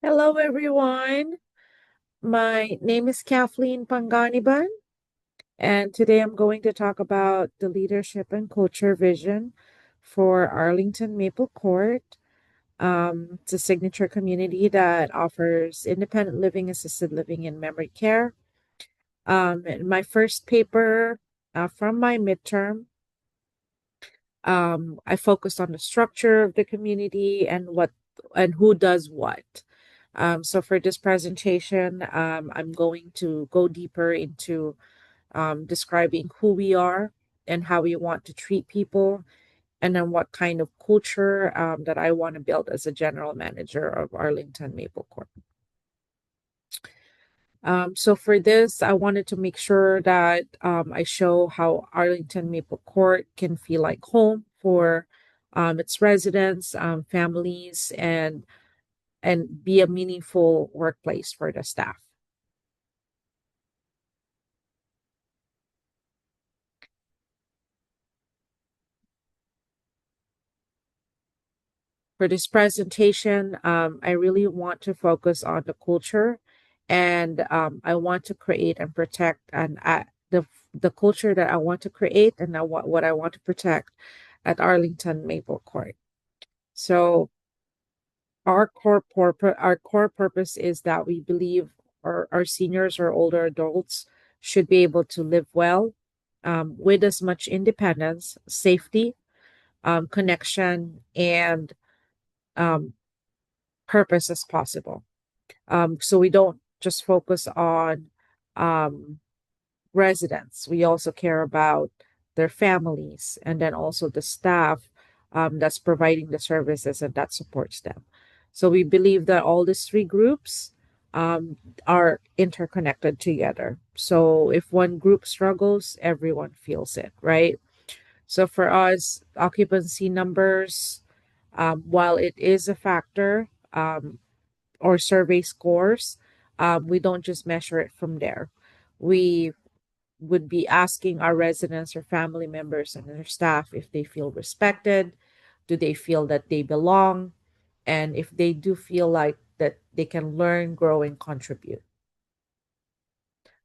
Hello, everyone. My name is Kathleen Panganiban, and today I'm going to talk about the leadership and culture vision for Arlington Maple Court. It's a signature community that offers independent living, assisted living, and memory care. In my first paper from my midterm, I focused on the structure of the community and what and who does what. So for this presentation, I'm going to go deeper into describing who we are and how we want to treat people, and then what kind of culture that I want to build as a general manager of Arlington Maple Court. So for this, I wanted to make sure that I show how Arlington Maple Court can feel like home for its residents, families, and be a meaningful workplace for the staff. For this presentation, I really want to focus on the culture, and I want to create and protect the culture that I want to create and what I want to protect at Arlington Maple Court. So our core purpose is that we believe our seniors or older adults should be able to live well, with as much independence, safety, connection, and um, purpose as possible. So we don't just focus on um, residents. We also care about their families and then also the staff that's providing the services and that supports them. So we believe that all these three groups are interconnected together. So if one group struggles, everyone feels it, right? So for us, occupancy numbers, while it is a factor, or survey scores, we don't just measure it from there. We would be asking our residents or family members and their staff if they feel respected, do they feel that they belong, and if they do feel like that they can learn, grow, and contribute.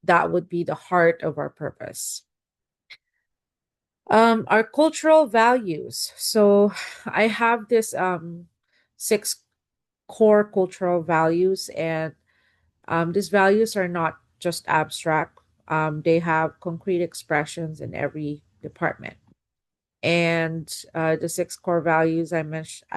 That would be the heart of our purpose. Our cultural values. So I have this six core cultural values, and these values are not just abstract. They have concrete expressions in every department. And the six core values I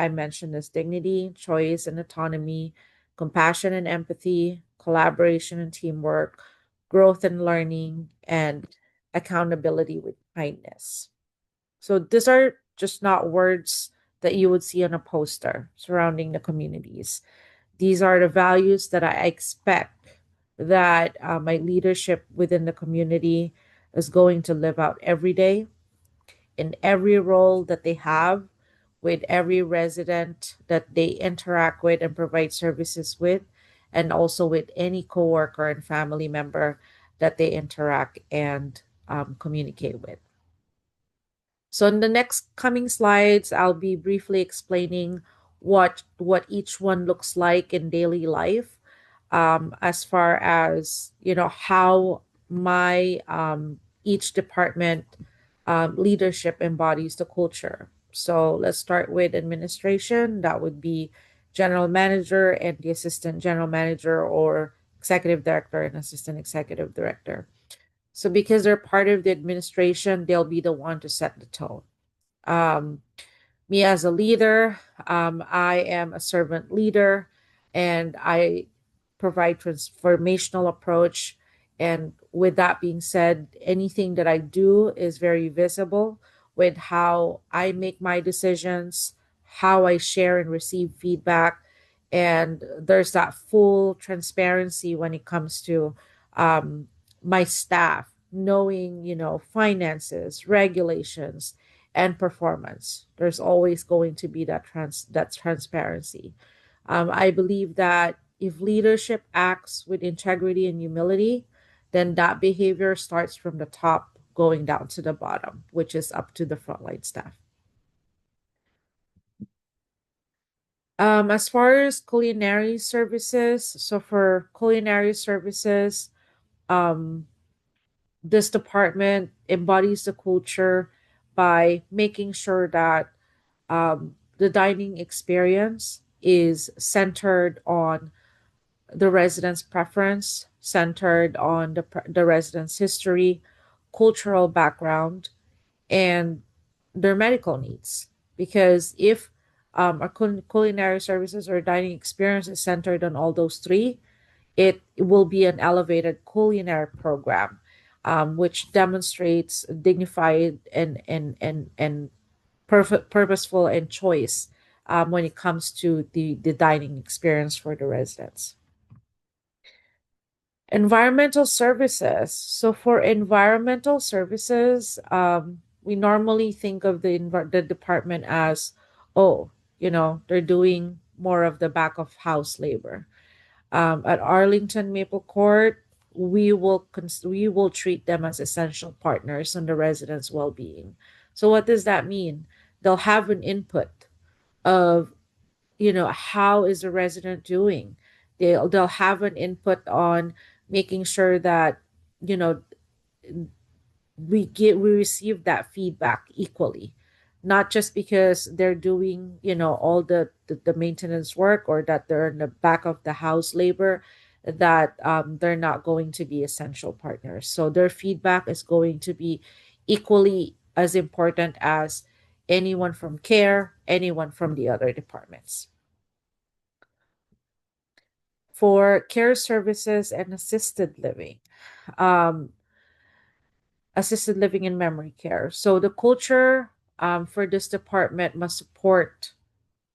mentioned is dignity, choice and autonomy, compassion and empathy, collaboration and teamwork, growth and learning, and accountability with kindness. So these are just not words that you would see on a poster surrounding the communities. These are the values that I expect that my leadership within the community is going to live out every day in every role that they have, with every resident that they interact with and provide services with, and also with any coworker and family member that they interact and communicate with. So in the next coming slides, I'll be briefly explaining what each one looks like in daily life, as far as how my each department leadership embodies the culture. So let's start with administration. That would be general manager and the assistant general manager, or executive director and assistant executive director. So because they're part of the administration, they'll be the one to set the tone. Um, Me as a leader, I am a servant leader, and I provide transformational approach. And with that being said, anything that I do is very visible with how I make my decisions, how I share and receive feedback, and there's that full transparency when it comes to um, my staff knowing, finances, regulations, and performance. There's always going to be that transparency. I believe that if leadership acts with integrity and humility, then that behavior starts from the top going down to the bottom, which is up to the frontline staff. As far as culinary services, so for culinary services, um, this department embodies the culture by making sure that the dining experience is centered on the resident's preference, centered on the resident's history, cultural background, and their medical needs. Because if our culinary services or dining experience is centered on all those three, it will be an elevated culinary program, which demonstrates dignified and purposeful and choice when it comes to the dining experience for the residents. Environmental services. So for environmental services, we normally think of the department as, oh, they're doing more of the back of house labor. At Arlington Maple Court, we will treat them as essential partners on the residents' well-being. So what does that mean? They'll have an input of, how is the resident doing. They'll have an input on making sure that, you know we receive that feedback equally, not just because they're doing, all the maintenance work, or that they're in the back of the house labor, that they're not going to be essential partners. So their feedback is going to be equally as important as anyone from care, anyone from the other departments. For care services and um, assisted living and memory care. So the culture for this department must support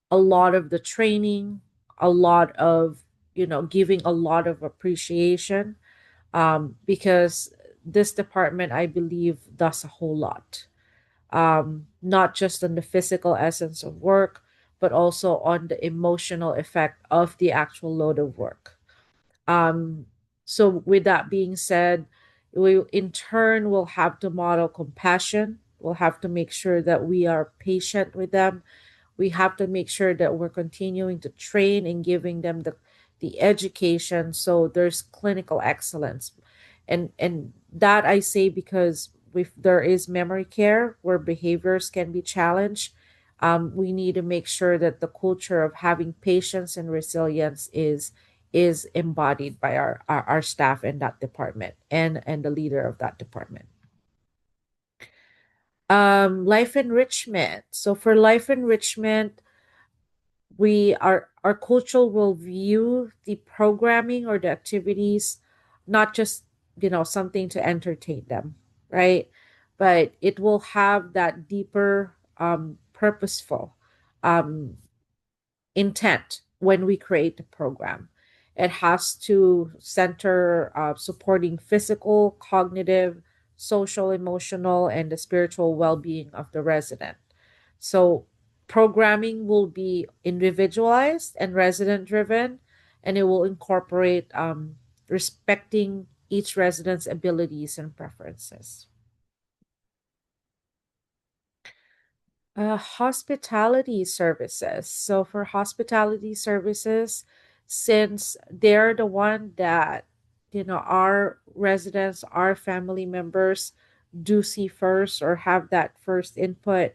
a lot of the training, a lot of, giving a lot of appreciation, because this department, I believe, does a whole lot, not just on the physical essence of work, but also on the emotional effect of the actual load of work. Um, so, with that being said, we in turn will have to model compassion. We'll have to make sure that we are patient with them. We have to make sure that we're continuing to train and giving them the education, so there's clinical excellence. And that I say because if there is memory care where behaviors can be challenged, we need to make sure that the culture of having patience and resilience is embodied by our staff in that department, and the leader of that department. Life enrichment. So for life enrichment, our culture will view the programming or the activities not just, something to entertain them, right? But it will have that deeper, purposeful um, intent when we create the program. It has to center supporting physical, cognitive, social, emotional, and the spiritual well-being of the resident. So programming will be individualized and resident driven, and it will incorporate respecting each resident's abilities and preferences. Hospitality services. So for hospitality services, since they're the one that, our residents, our family members do see first or have that first input,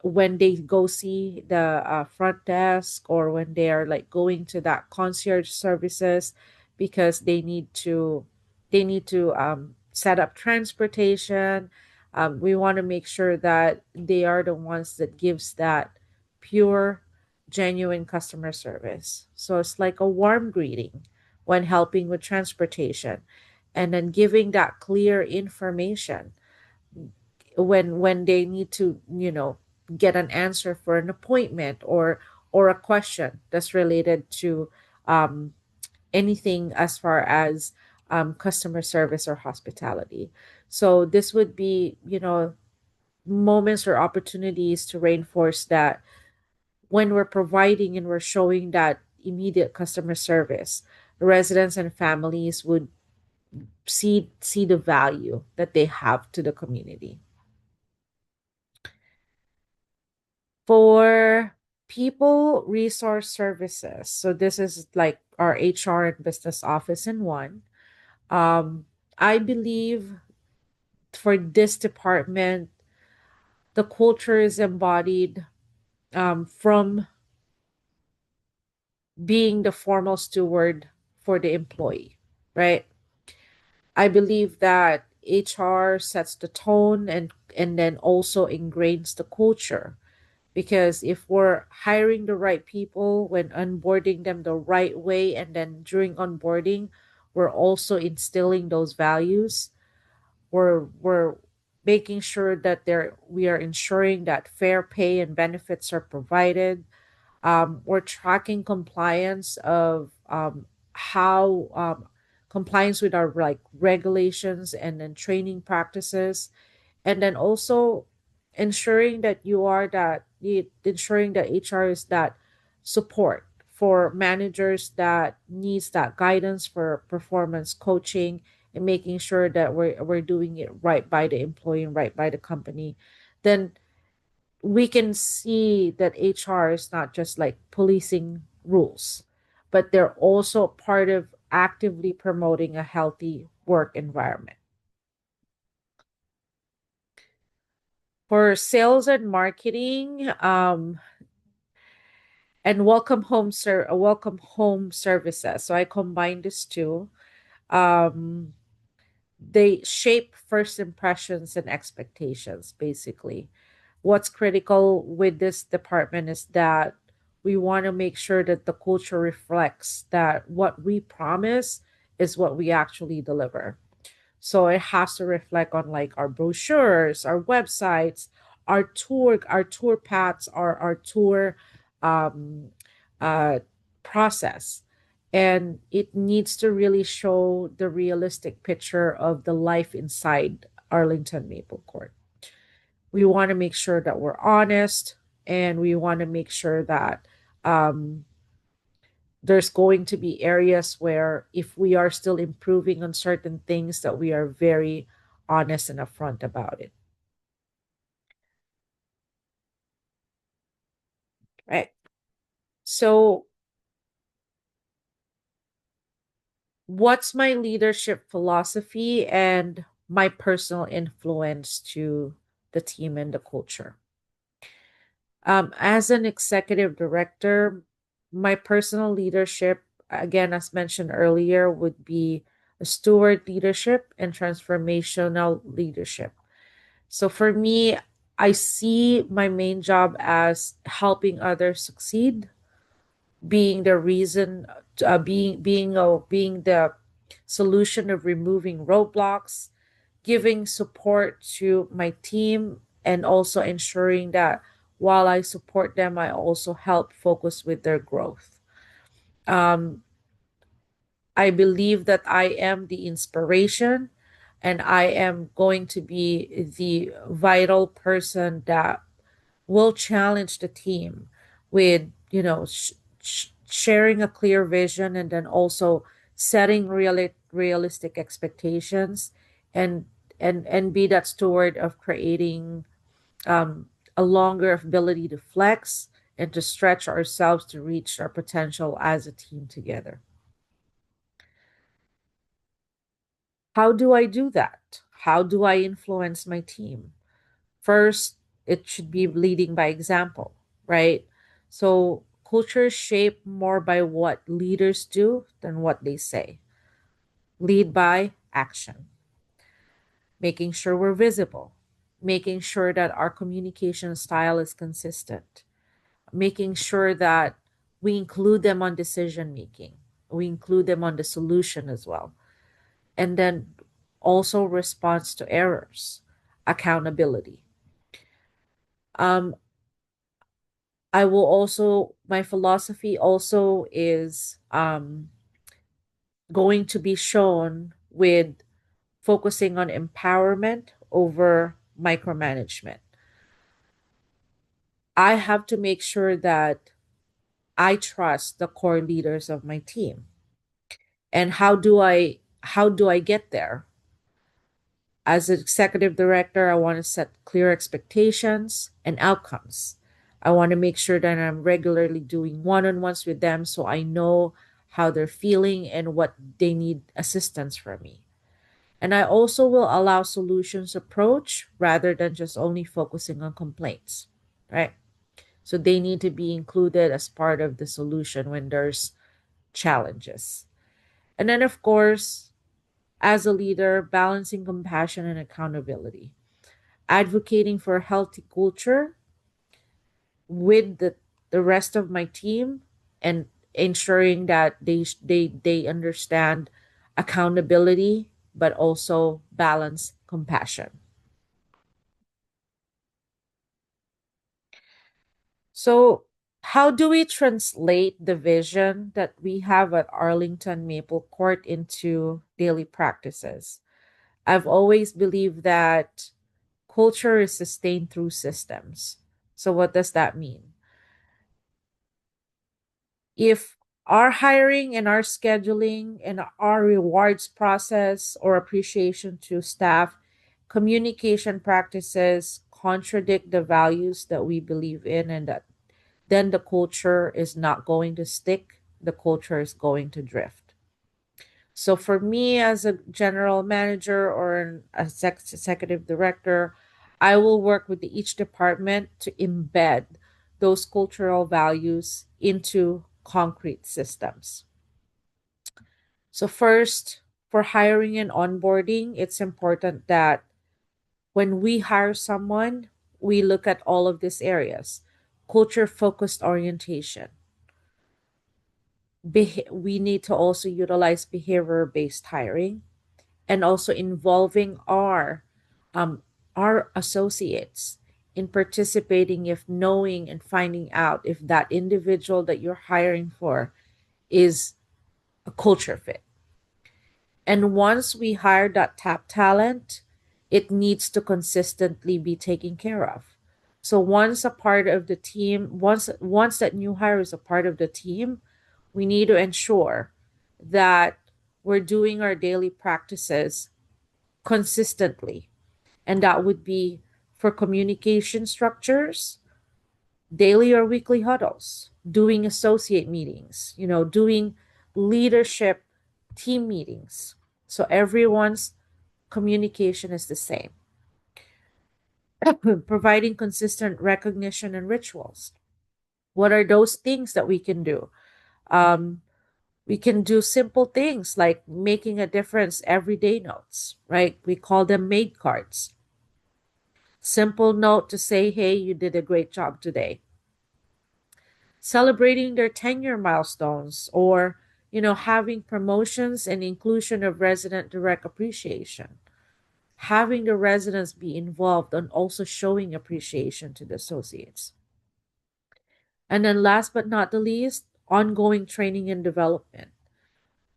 when they go see the front desk, or when they are like going to that concierge services, because they need to set up transportation. We want to make sure that they are the ones that gives that pure, genuine customer service. So it's like a warm greeting when helping with transportation, and then giving that clear information when they need to, get an answer for an appointment, or a question that's related to um, anything as far as customer service or hospitality. So this would be, moments or opportunities to reinforce that when we're providing and we're showing that immediate customer service, residents and families would see the value that they have to the community. For People resource services. So this is like our HR and business office in one. Um, I believe for this department, the culture is embodied from being the formal steward for the employee, right? I believe that HR sets the tone and then also ingrains the culture. Because if we're hiring the right people when onboarding them the right way, and then during onboarding, we're also instilling those values. We're making sure that we are ensuring that fair pay and benefits are provided. We're tracking compliance of how compliance with our like regulations and then training practices, and then also ensuring that HR is that support for managers that needs that guidance for performance coaching, and making sure that we're doing it right by the employee and right by the company. Then we can see that HR is not just like policing rules, but they're also part of actively promoting a healthy work environment. For sales and marketing, and welcome home services. So I combine these two. Um, they shape first impressions and expectations, basically. What's critical with this department is that we want to make sure that the culture reflects that what we promise is what we actually deliver. So it has to reflect on like our brochures, our websites, our tour paths, our tour um, uh, process. And it needs to really show the realistic picture of the life inside Arlington Maple Court. We want to make sure that we're honest, and we want to make sure that um, there's going to be areas where if we are still improving on certain things, that we are very honest and upfront about it, right? So what's my leadership philosophy and my personal influence to the team and the culture? As an executive director, my personal leadership, again, as mentioned earlier, would be a steward leadership and transformational leadership. So for me, I see my main job as helping others succeed, being the reason, being the solution of removing roadblocks, giving support to my team, and also ensuring that while I support them, I also help focus with their growth. Um, I believe that I am the inspiration, and I am going to be the vital person that will challenge the team with, sharing a clear vision, and then also setting realistic expectations, and and be that steward of creating um, a longer ability to flex and to stretch ourselves to reach our potential as a team together. How do I do that? How do I influence my team? First, it should be leading by example, right? So culture is shaped more by what leaders do than what they say. Lead by action, making sure we're visible, making sure that our communication style is consistent, making sure that we include them on decision making, we include them on the solution as well, and then also response to errors, accountability. Um, I will also, my philosophy also is going to be shown with focusing on empowerment over micromanagement. I have to make sure that I trust the core leaders of my team. And how do I get there? As an executive director, I want to set clear expectations and outcomes. I want to make sure that I'm regularly doing one on ones with them so I know how they're feeling and what they need assistance from me. And I also will allow solutions approach rather than just only focusing on complaints, right? So they need to be included as part of the solution when there's challenges. And then, of course, as a leader, balancing compassion and accountability, advocating for a healthy culture with the rest of my team and ensuring that they understand accountability but also balance compassion. So how do we translate the vision that we have at Arlington Maple Court into daily practices? I've always believed that culture is sustained through systems. So what does that mean? If our hiring and our scheduling and our rewards process or appreciation to staff, communication practices contradict the values that we believe in, and that then the culture is not going to stick, the culture is going to drift. So for me as a general manager or an executive director, I will work with each department to embed those cultural values into concrete systems. So first, for hiring and onboarding, it's important that when we hire someone, we look at all of these areas. Culture focused orientation. We need to also utilize behavior based hiring and also involving um, our associates in participating, if knowing and finding out if that individual that you're hiring for is a culture fit. And once we hire that top talent, it needs to consistently be taken care of. So once a part of the team, once that new hire is a part of the team, we need to ensure that we're doing our daily practices consistently. And that would be for communication structures, daily or weekly huddles, doing associate meetings, doing leadership team meetings. So everyone's communication is the same. Providing consistent recognition and rituals. What are those things that we can do? Um, we can do simple things like making a difference everyday notes, right? We call them made cards. Simple note to say, hey, you did a great job today. Celebrating their tenure milestones or, having promotions and inclusion of resident direct appreciation. Having the residents be involved and also showing appreciation to the associates. And then last but not the least, ongoing training and development.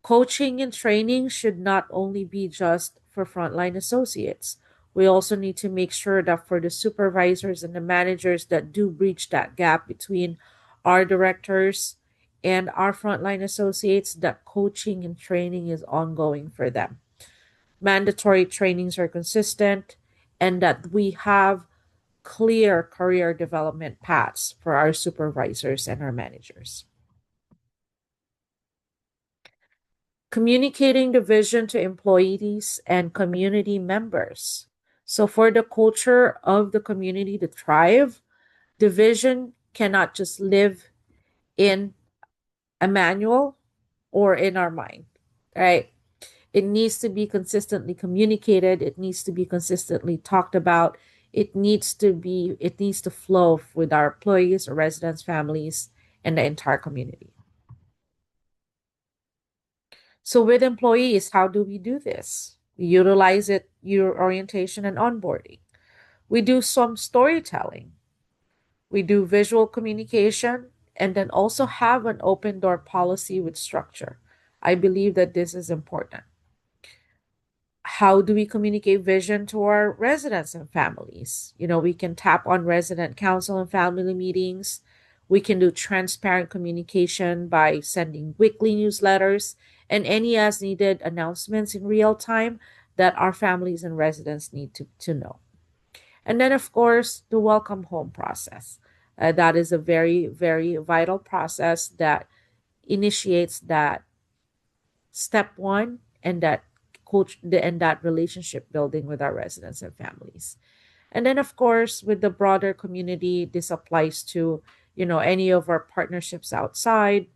Coaching and training should not only be just for frontline associates. We also need to make sure that for the supervisors and the managers that do breach that gap between our directors and our frontline associates, that coaching and training is ongoing for them. Mandatory trainings are consistent, and that we have clear career development paths for our supervisors and our managers. Communicating the vision to employees and community members. So, for the culture of the community to thrive, the vision cannot just live in a manual or in our mind, right? It needs to be consistently communicated, it needs to be consistently talked about, it needs to flow with our employees, our residents, families, and the entire community. So with employees, how do we do this? We utilize your orientation and onboarding. We do some storytelling. We do visual communication and then also have an open door policy with structure. I believe that this is important. How do we communicate vision to our residents and families? We can tap on resident council and family meetings. We can do transparent communication by sending weekly newsletters and any as needed announcements in real time that our families and residents need to know. And then, of course, the welcome home process. That is a very, very vital process that initiates that step one, and that and that relationship building with our residents and families. And then, of course, with the broader community, this applies to, any of our partnerships outside,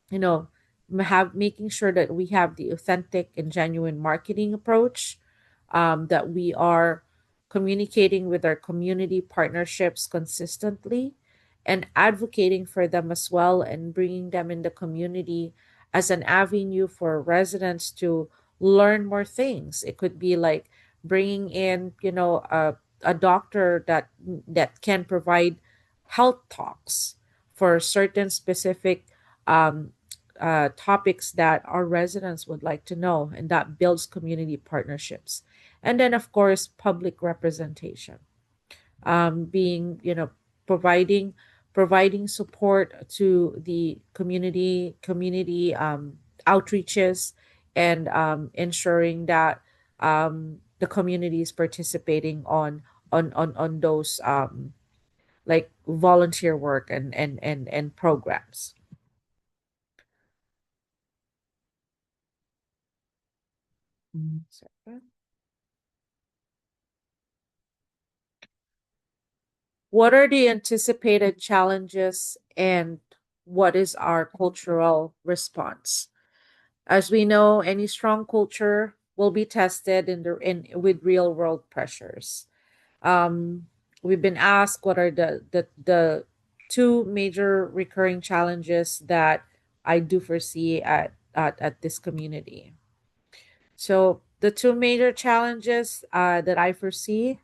you know have making sure that we have the authentic and genuine marketing approach, that we are communicating with our community partnerships consistently and advocating for them as well, and bringing them in the community as an avenue for residents to learn more things. It could be like bringing in, a doctor that can provide health talks for certain specific um, topics that our residents would like to know, and that builds community partnerships. And then, of course, public representation, being, providing providing support to the community outreaches, and ensuring that the community is participating on those like volunteer work and programs. Mhm. What are the anticipated challenges, and what is our cultural response? As we know, any strong culture will be tested in with real world pressures. Um, we've been asked what are the two major recurring challenges that I do foresee at this community. So the two major challenges that I foresee: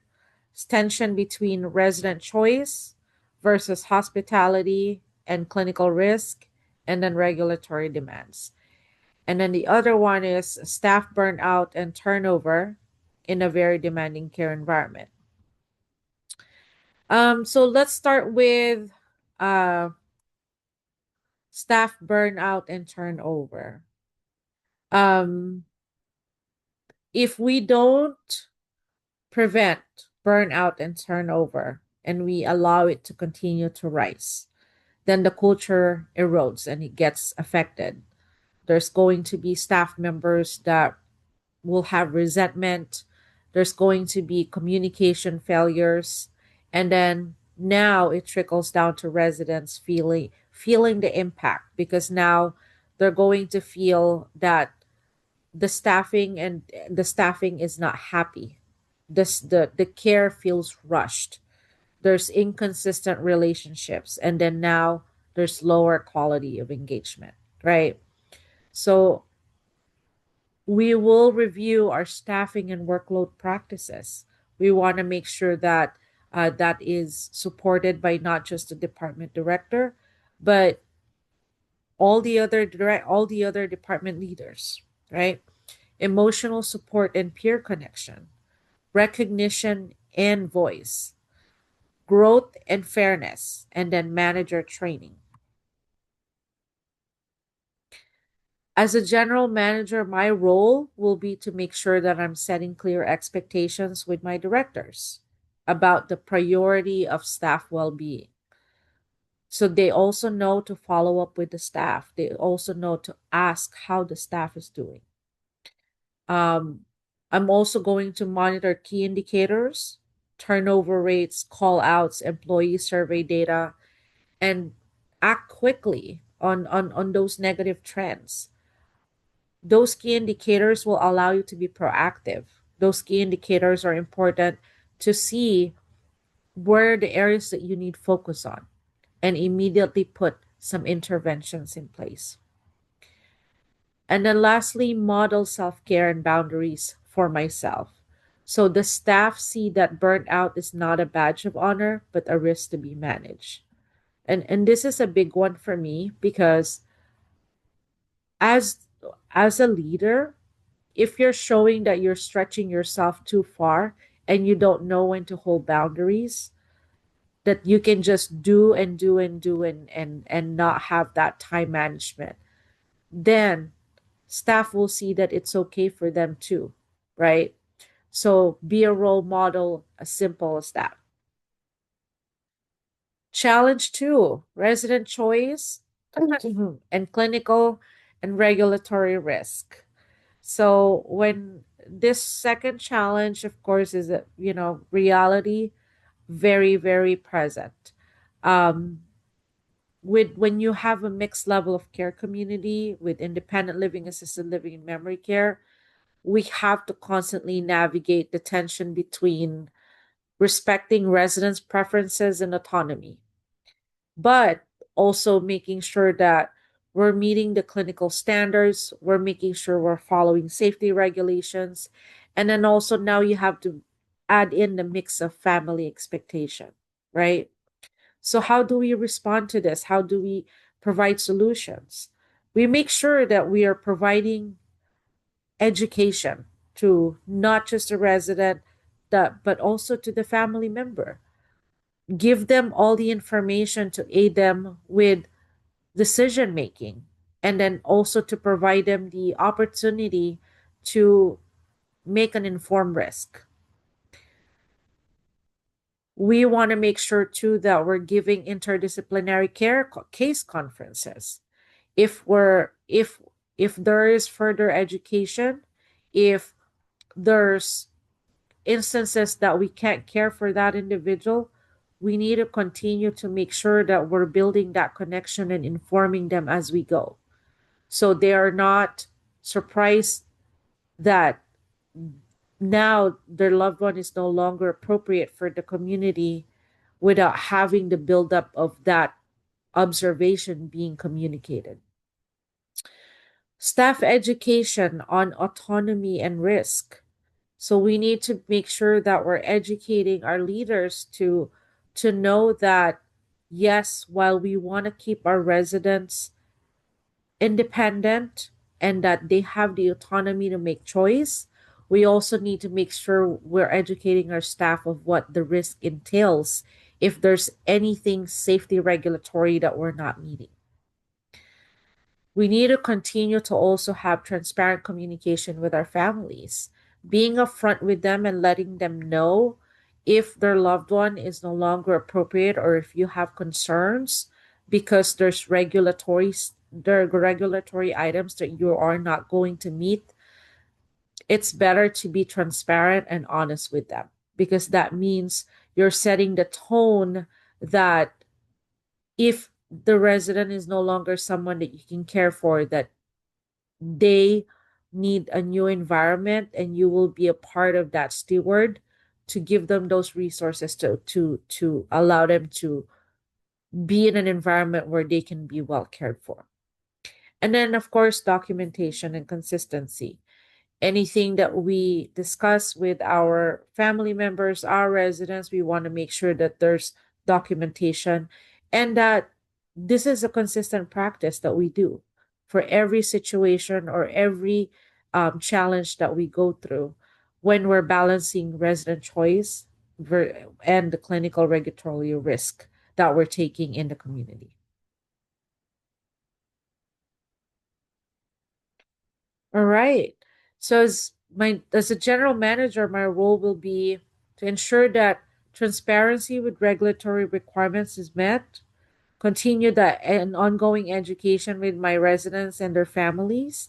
tension between resident choice versus hospitality and clinical risk, and then regulatory demands. And then the other one is staff burnout and turnover in a very demanding care environment. So let's start with uh, staff burnout and turnover. Um, if we don't prevent burnout and turnover, and we allow it to continue to rise, then the culture erodes and it gets affected. There's going to be staff members that will have resentment. There's going to be communication failures. And then now it trickles down to residents feeling the impact, because now they're going to feel that the staffing is not happy. The care feels rushed. There's inconsistent relationships, and then now there's lower quality of engagement, right? So we will review our staffing and workload practices. We want to make sure that that is supported by not just the department director, but all the other department leaders, right? Emotional support and peer connection, recognition and voice, growth and fairness, and then manager training. As a general manager, my role will be to make sure that I'm setting clear expectations with my directors about the priority of staff well being. So they also know to follow up with the staff. They also know to ask how the staff is doing. Um, I'm also going to monitor key indicators, turnover rates, call outs, employee survey data, and act quickly on those negative trends. Those key indicators will allow you to be proactive. Those key indicators are important to see where the areas that you need focus on, and immediately put some interventions in place. And then lastly, model self-care and boundaries for myself. So the staff see that burnout is not a badge of honor, but a risk to be managed. And this is a big one for me, because as as a leader, if you're showing that you're stretching yourself too far and you don't know when to hold boundaries, that you can just do and do and do and not have that time management, then staff will see that it's okay for them too, right? So be a role model, as simple as that. Challenge two, resident choice and clinical and regulatory risk. So when this second challenge, of course, is a reality, very very present. Um, with when you have a mixed level of care community with independent living, assisted living, and memory care, we have to constantly navigate the tension between respecting residents' preferences and autonomy, but also making sure that we're meeting the clinical standards, we're making sure we're following safety regulations, and then also now you have to add in the mix of family expectation, right? So, how do we respond to this? How do we provide solutions? We make sure that we are providing education to not just the resident, but also to the family member. Give them all the information to aid them with decision making, and then also to provide them the opportunity to make an informed risk. We want to make sure too that we're giving interdisciplinary care case conferences. If there is further education, if there's instances that we can't care for that individual, we need to continue to make sure that we're building that connection and informing them as we go, so they are not surprised that now their loved one is no longer appropriate for the community without having the buildup of that observation being communicated. Staff education on autonomy and risk. So we need to make sure that we're educating our leaders to know that yes, while we want to keep our residents independent and that they have the autonomy to make choice, we also need to make sure we're educating our staff of what the risk entails if there's anything safety regulatory that we're not meeting. We need to continue to also have transparent communication with our families, being upfront with them and letting them know if their loved one is no longer appropriate or if you have concerns because there are regulatory items that you are not going to meet. It's better to be transparent and honest with them, because that means you're setting the tone that if the resident is no longer someone that you can care for, that they need a new environment and you will be a part of that steward to give them those resources to allow them to be in an environment where they can be well cared for. And then of course documentation and consistency. Anything that we discuss with our family members, our residents, we want to make sure that there's documentation and that this is a consistent practice that we do for every situation or every challenge that we go through when we're balancing resident choice and the clinical regulatory risk that we're taking in the community. All right. So as a general manager, my role will be to ensure that transparency with regulatory requirements is met, continue that and ongoing education with my residents and their families,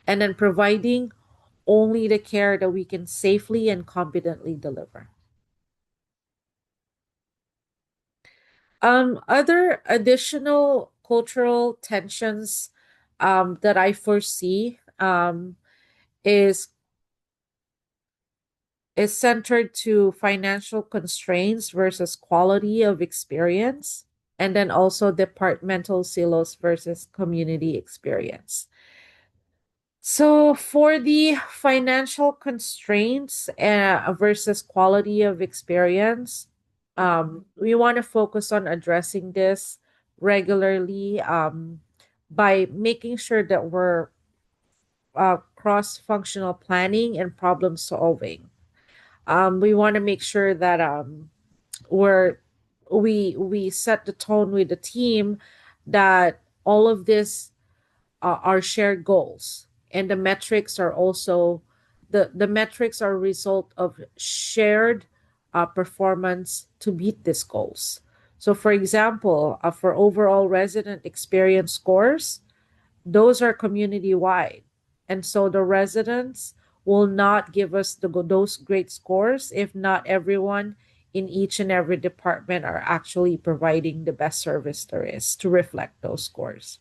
and then providing only the care that we can safely and competently deliver. Other additional cultural tensions that I foresee is is centered to financial constraints versus quality of experience, and then also departmental silos versus community experience. So, for the financial constraints versus quality of experience, we want to focus on addressing this regularly by making sure that we're cross functional planning and problem solving. We want to make sure that we're we set the tone with the team that all of this are shared goals, and the metrics are also the metrics are a result of shared performance to meet these goals. So, for example, for overall resident experience scores, those are community wide. And so the residents will not give us those great scores if not everyone in each and every department are actually providing the best service there is to reflect those scores.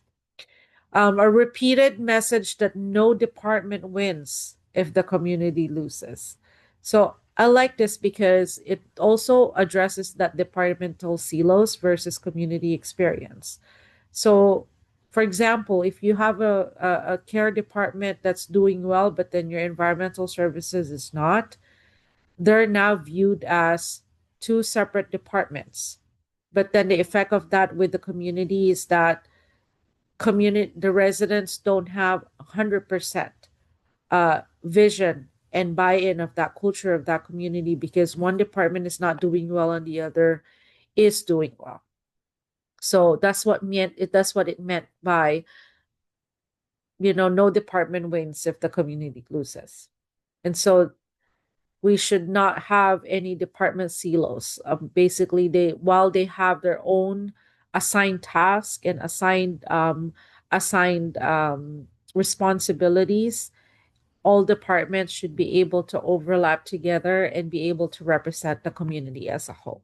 A repeated message that no department wins if the community loses. So I like this because it also addresses that departmental silos versus community experience. So, for example, if you have a care department that's doing well, but then your environmental services is not, they're now viewed as two separate departments. But then the effect of that with the community is that the residents don't have 100% vision and buy-in of that culture of that community because one department is not doing well and the other is doing well. So that's what it meant by, no department wins if the community loses. And so we should not have any department silos. Basically, while they have their own assigned task and assigned responsibilities, all departments should be able to overlap together and be able to represent the community as a whole.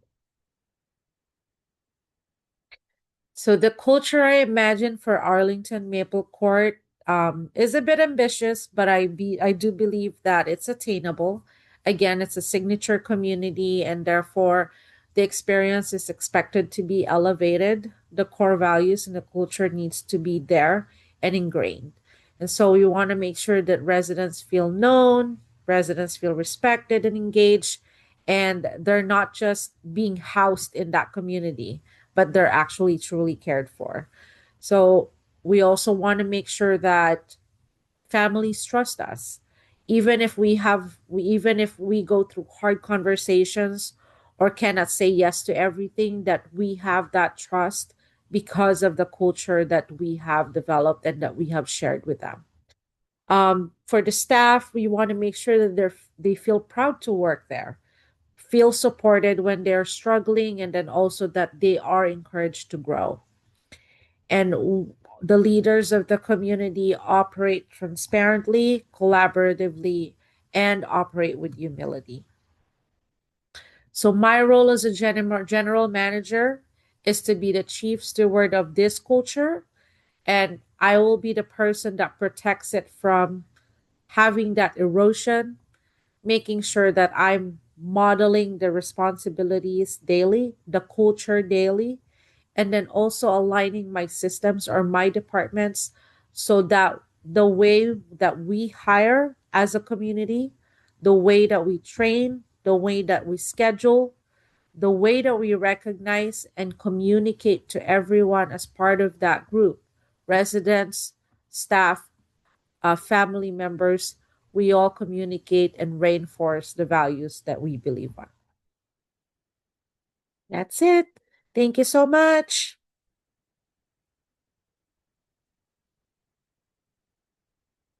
So the culture I imagine for Arlington Maple Court is a bit ambitious, but I do believe that it's attainable. Again, it's a signature community, and therefore the experience is expected to be elevated. The core values and the culture needs to be there and ingrained. And so we want to make sure that residents feel known, residents feel respected and engaged, and they're not just being housed in that community but they're actually truly cared for. So we also want to make sure that families trust us. Even if we go through hard conversations or cannot say yes to everything, that we have that trust because of the culture that we have developed and that we have shared with them. For the staff, we want to make sure that they feel proud to work there, feel supported when they're struggling, and then also that they are encouraged to grow. And the leaders of the community operate transparently, collaboratively, and operate with humility. So, my role as a general manager is to be the chief steward of this culture, and I will be the person that protects it from having that erosion, making sure that I'm modeling the responsibilities daily, the culture daily, and then also aligning my systems or my departments so that the way that we hire as a community, the way that we train, the way that we schedule, the way that we recognize and communicate to everyone as part of that group, residents, staff, family members, we all communicate and reinforce the values that we believe on. That's it. Thank you so much.